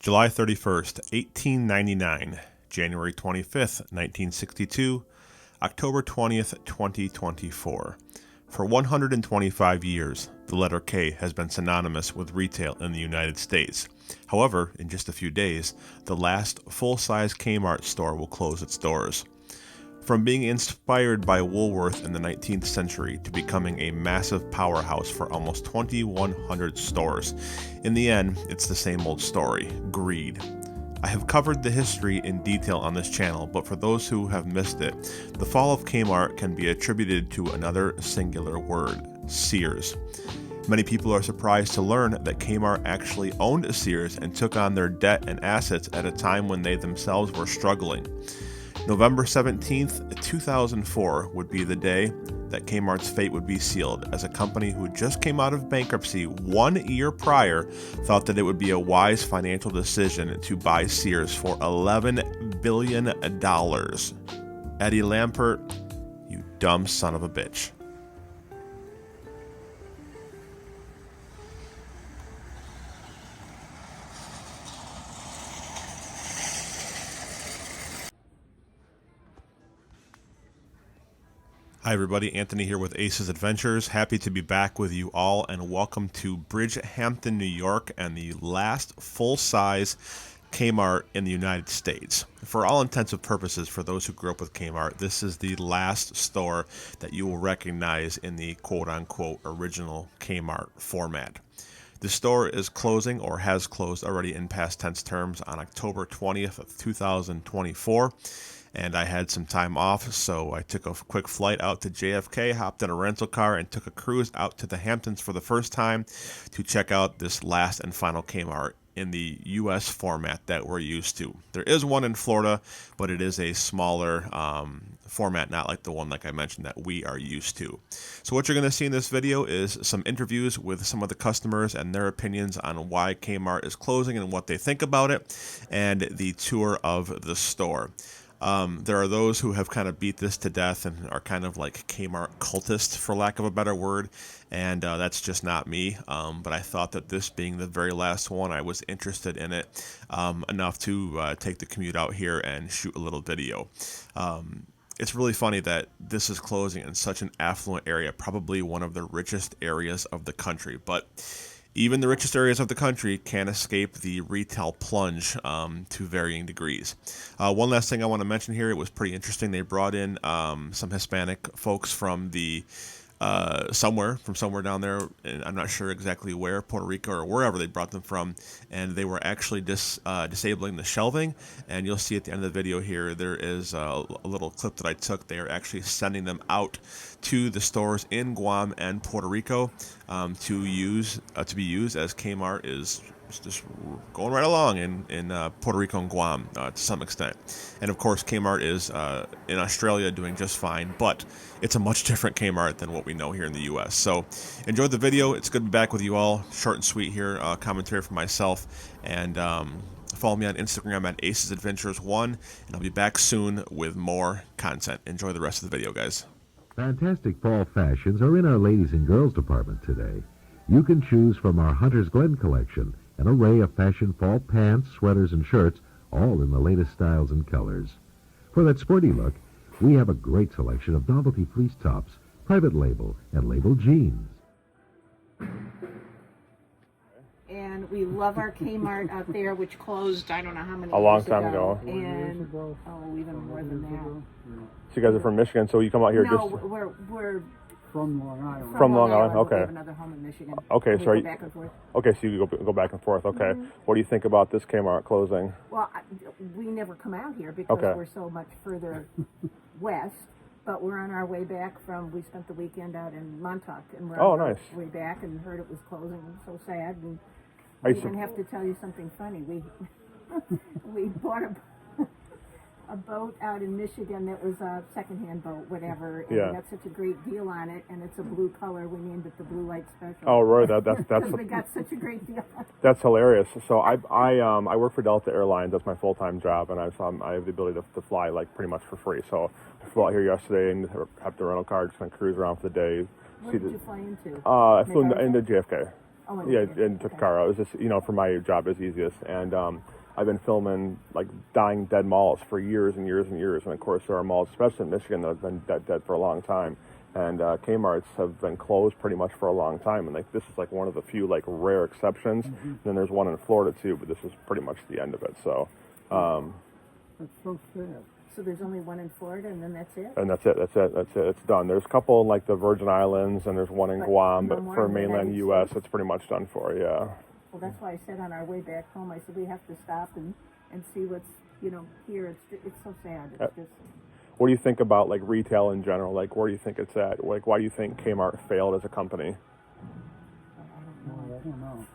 July 31st, 1899, January 25th, 1962, October 20th, 2024. For 125 years, the letter K has been synonymous with retail in the United States. However, in just a few days, the last full-size Kmart store will close its doors. From being inspired by Woolworth in the 19th century to becoming a massive powerhouse for almost 2,100 stores, in the end, it's the same old story: greed. I have covered the history in detail on this channel, but for those who have missed it, the fall of Kmart can be attributed to another singular word: Sears. Many people are surprised to learn that Kmart actually owned Sears and took on their debt and assets at a time when they themselves were struggling. November 17th, 2004 would be the day that Kmart's fate would be sealed, as a company who just came out of bankruptcy 1 year prior thought that it would be a wise financial decision to buy Sears for $11 billion. Eddie Lampert, you dumb son of a bitch. Hi everybody, Anthony here with Ace's Adventures. Happy to be back with you all, and welcome to BRIDGEHAMPTON, New York, and the last full-size Kmart in the United States. For all intents and purposes, for those who grew up with Kmart, this is the last store that you will recognize in the quote-unquote original Kmart format. The store is closing, or has closed already in past tense terms, on October 20th of 2024. And I had some time off, so I took a quick flight out to JFK, hopped in a rental car, and took a cruise out to the Hamptons for the first time to check out this last and final Kmart in the U.S. format that we're used to. There is one in Florida, but it is a smaller format, not like the one like I mentioned that we are used to. So what you're going to see in this video is some interviews with some of the customers and their opinions on why Kmart is closing and what they think about it, and the tour of the store. There are those who have kind of beat this to death and are kind of like Kmart cultists, for lack of a better word, and that's just not me. But I thought that this being the very last one, I was interested in it enough to take the commute out here and shoot a little video. It's really funny that this is closing in such an affluent area, probably one of the richest areas of the country, but even the richest areas of the country can't escape the retail plunge to varying degrees. One last thing I want to mention here, it was pretty interesting. They brought in some Hispanic folks from the somewhere down there, and I'm not sure exactly where, Puerto Rico or wherever they brought them from, and they were actually disabling the shelving. And you'll see at the end of the video here, there is a little clip that I took. They are actually sending them out to the stores in Guam and Puerto Rico to be used as Kmart is just going right along in Puerto Rico and Guam to some extent. And of course, Kmart is in Australia doing just fine, but it's a much different Kmart than what we know here in the U.S. So enjoy the video. It's good to be back with you all. Short and sweet here, commentary from myself. And follow me on Instagram at Ace's Adventures 1, and I'll be back soon with more content. Enjoy the rest of the video, guys. Fantastic fall fashions are in our ladies and girls department today. You can choose from our Hunter's Glen collection, an array of fashion fall pants, sweaters, and shirts, all in the latest styles and colors. For that sporty look, we have a great selection of novelty fleece tops, private label, and label jeans. And we love our Kmart out there, which closed, I don't know how many A long years time ago. And, oh, even more than that. So you guys are from Michigan, so you come out here No, just... we're From Long Island. From Long Island, We okay. have another home in Michigan. Okay, We so go back and forth. Okay, so you go back and forth. Okay. What do you think about this Kmart closing? Well, we never come out here because Okay. we're so much further west. But we're on our way back from, we spent the weekend out in Montauk, and we're on nice. our way back and heard it was closing. It was so sad. And Are I you even have to tell you something funny. We bought a boat out in Michigan that was a secondhand boat, whatever, and Yeah. we got such a great deal on it, and it's a blue color. We named it the Blue Light Special. Oh, right. That's Because we got such a great deal on it. That's hilarious. So I work for Delta Airlines. That's my full-time job, and I have the ability to fly like pretty much for free. So I flew out here yesterday and have the rental car, just kind of cruise around for the day. What did you fly into? I flew into MacArthur? JFK. Oh, Yeah, in Takara. It was just, for my job, it's easiest. And I've been filming like dying dead malls for years and years and years. And of course, there are malls, especially in Michigan, that have been dead for a long time. And Kmart's have been closed pretty much for a long time. And like this is like one of the few like rare exceptions. And then there's one in Florida too, but this is pretty much the end of it. So. That's so sad. So there's only one in Florida, and then that's it? And that's it. It's done. There's a couple in like the Virgin Islands, and there's one in Guam, no but more for in the mainland United U.S., States? it's pretty much done for, yeah. Well, that's why I said on our way back home, I said we have to stop and see what's, here. It's so sad. It's just... What do you think about like retail in general? Like, where do you think it's at? Like, why do you think Kmart failed as a company? I don't know.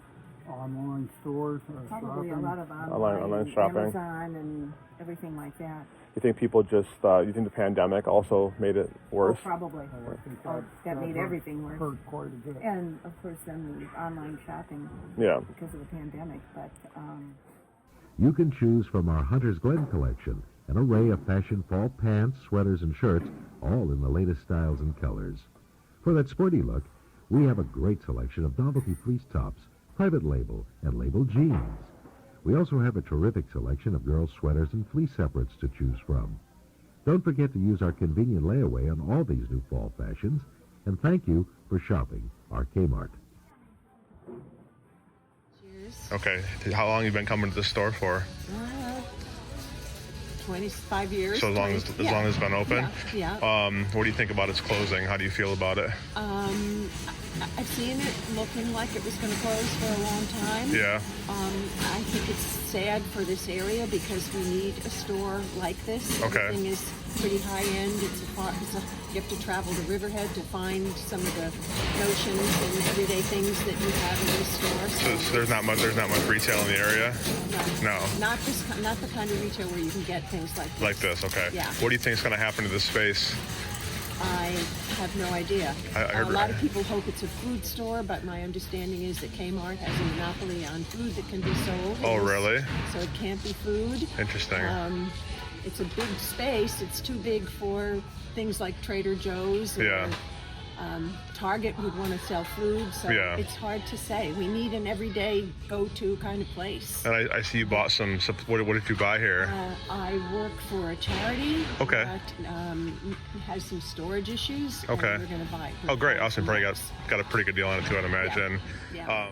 Online stores, Probably shopping. a lot of Online shopping. Amazon and everything like that. You think people just, you think the pandemic also made it worse? Oh, probably. I think That made everything worse. hurt quite a bit. And of course, then the online shopping Yeah. because of the pandemic. But You can choose from our Hunter's Glen collection, an array of fashion fall pants, sweaters, and shirts, all in the latest styles and colors. For that sporty look, we have a great selection of novelty fleece tops, private label, and label jeans. We also have a terrific selection of girls' sweaters and fleece separates to choose from. Don't forget to use our convenient layaway on all these new fall fashions, and thank you for shopping our Kmart. cheers. Okay. How long have you been coming to the store for? 25 years. So as long as it's been open? Yeah. What do you think about its closing? How do you feel about it? I've seen it looking like it was going to close for a long time. Yeah. I think it's sad for this area because we need a store like this. Okay. Everything is pretty high end. You have to travel to Riverhead to find some of the notions and everyday things that you have in this store. So there's not much retail in the area? No. Not the kind of retail where you can get things like this. Like this, okay. Yeah. What do you think is going to happen to this space? I have no idea. I heard a lot of people hope it's a food store, but my understanding is that Kmart has a monopoly on food that can be sold. Oh, really? So it can't be food. Interesting. It's a big space. It's too big for things like Trader Joe's. Yeah. Target would want to sell food, so Yeah. it's hard to say. We need an everyday go-to kind of place. And I see you bought some. What did you buy here? I work for a charity Okay. that has some storage issues. Okay. And we're going to buy. Oh, great. Awesome. Probably got a pretty good deal on it too, I'd imagine. Yeah.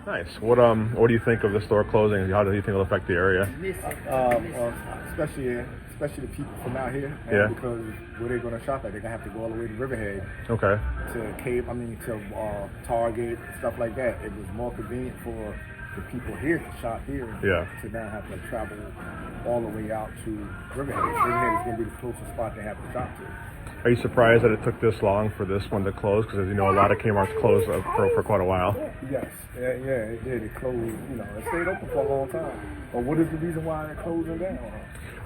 Nice. What do you think of the store closing? How do you think it'll affect the area? Well, especially the people from out here. Yeah. Because where they're going to shop at, they're going to have to go all the way to Riverhead Okay. to Target, stuff like that. It was more convenient for the people here to shop here. Yeah. To not have to travel all the way out to Riverhead. Riverhead is going to be the closest spot they have to shop to. Are you surprised that it took this long for this one to close? Because as you know, a lot of Kmart's closed for quite a while. Yes, yeah, it did. It closed, it stayed open for a long time. But what is the reason why they're closing down?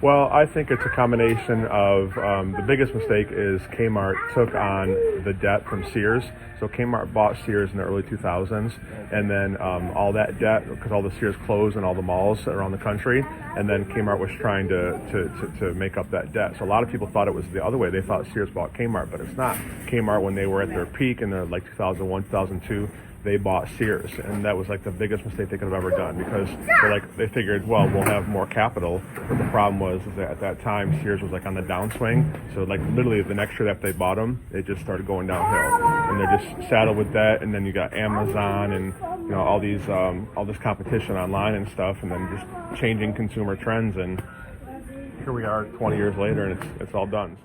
Well, I think it's a combination of the biggest mistake is Kmart took on the debt from Sears. So Kmart bought Sears in the early 2000s, and then all that debt, because all the Sears closed and all the malls around the country, and then Kmart was trying to make up that debt. So a lot of people thought it was the other way. They thought Sears bought Kmart, but it's not. Kmart, when they were at their peak in the 2001, 2002, they bought Sears, and that was like the biggest mistake they could have ever done, because they figured, well, we'll have more capital. But the problem was that at that time Sears was on the downswing, so literally the next year that they bought them, it just started going downhill, and they're just saddled with that. And then you got Amazon and all this competition online and stuff, and then just changing consumer trends, and here we are 20 years later, and it's all done.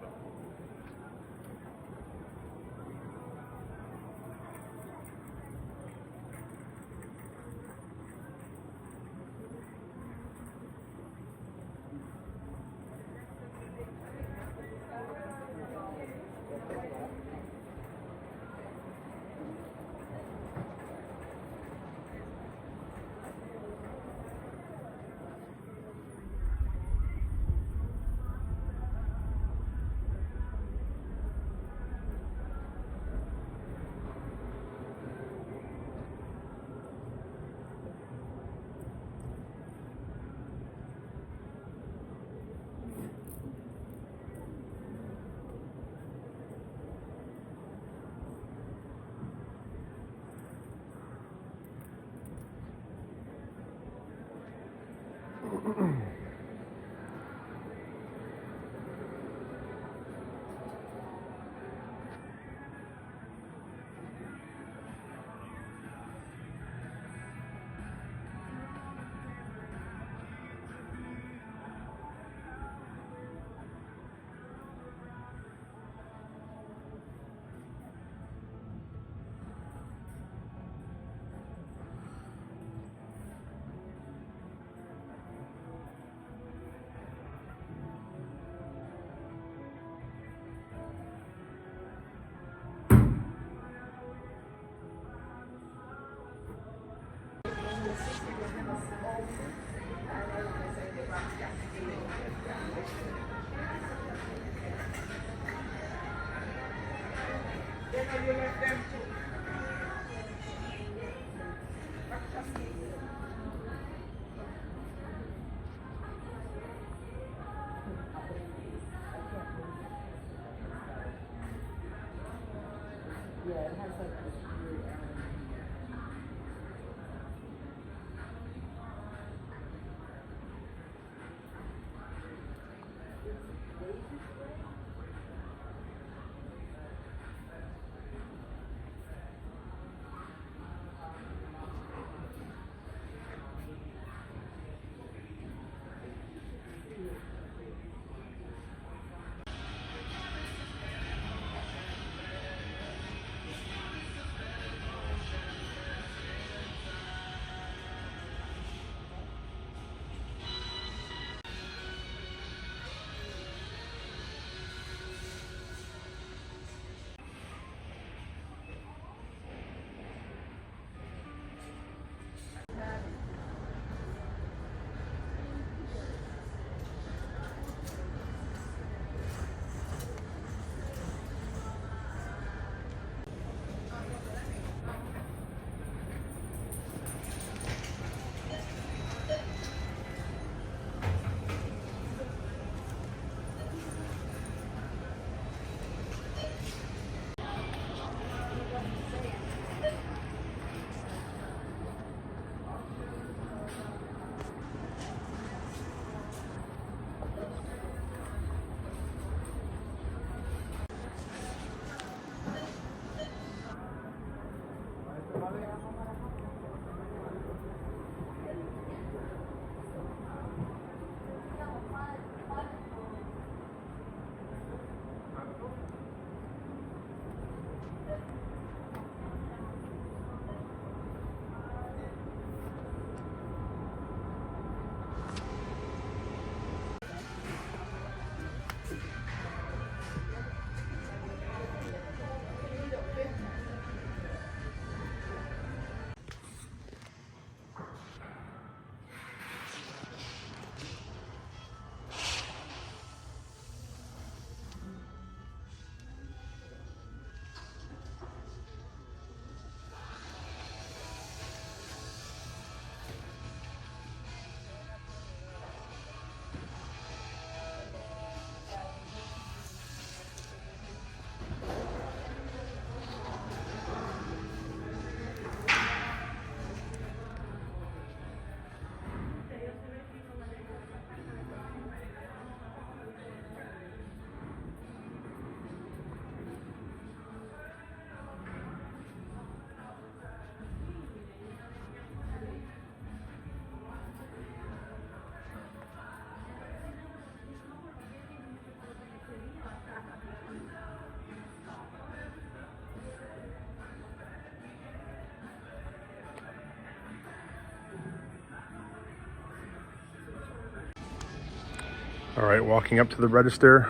All right, walking up to the register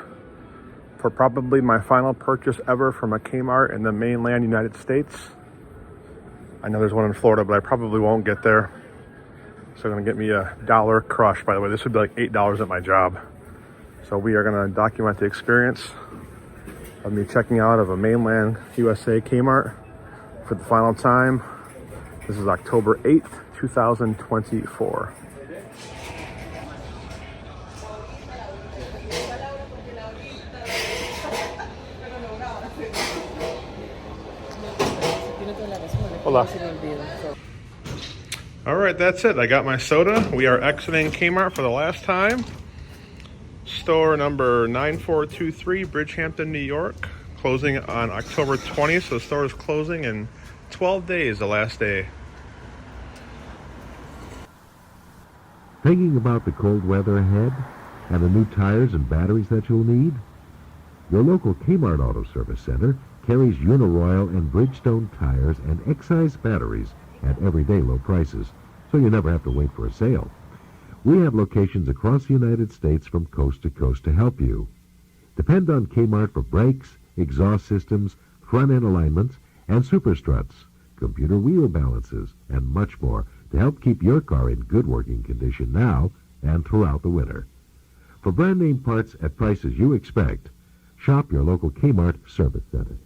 for probably my final purchase ever from a Kmart in the mainland United States. I know there's one in Florida, but I probably won't get there. So I'm gonna get me a $1 crush. By the way, this would be like $8 at my job. So we are gonna document the experience of me checking out of a mainland USA Kmart for the final time. This is October 8th, 2024. Hola. All right, that's it. I got my soda. We are exiting Kmart for the last time. Store number 9423, Bridgehampton, New York. Closing on October 20th, so the store is closing in 12 days, the last day. Thinking about the cold weather ahead and the new tires and batteries that you'll need? Your local Kmart Auto Service Center carries Uniroyal and Bridgestone tires and excise batteries at everyday low prices, so you never have to wait for a sale. We have locations across the United States from coast to coast to help you. Depend on Kmart for brakes, exhaust systems, front-end alignments, and super struts, computer wheel balances, and much more to help keep your car in good working condition now and throughout the winter. For brand name parts at prices you expect, shop your local Kmart Service Center.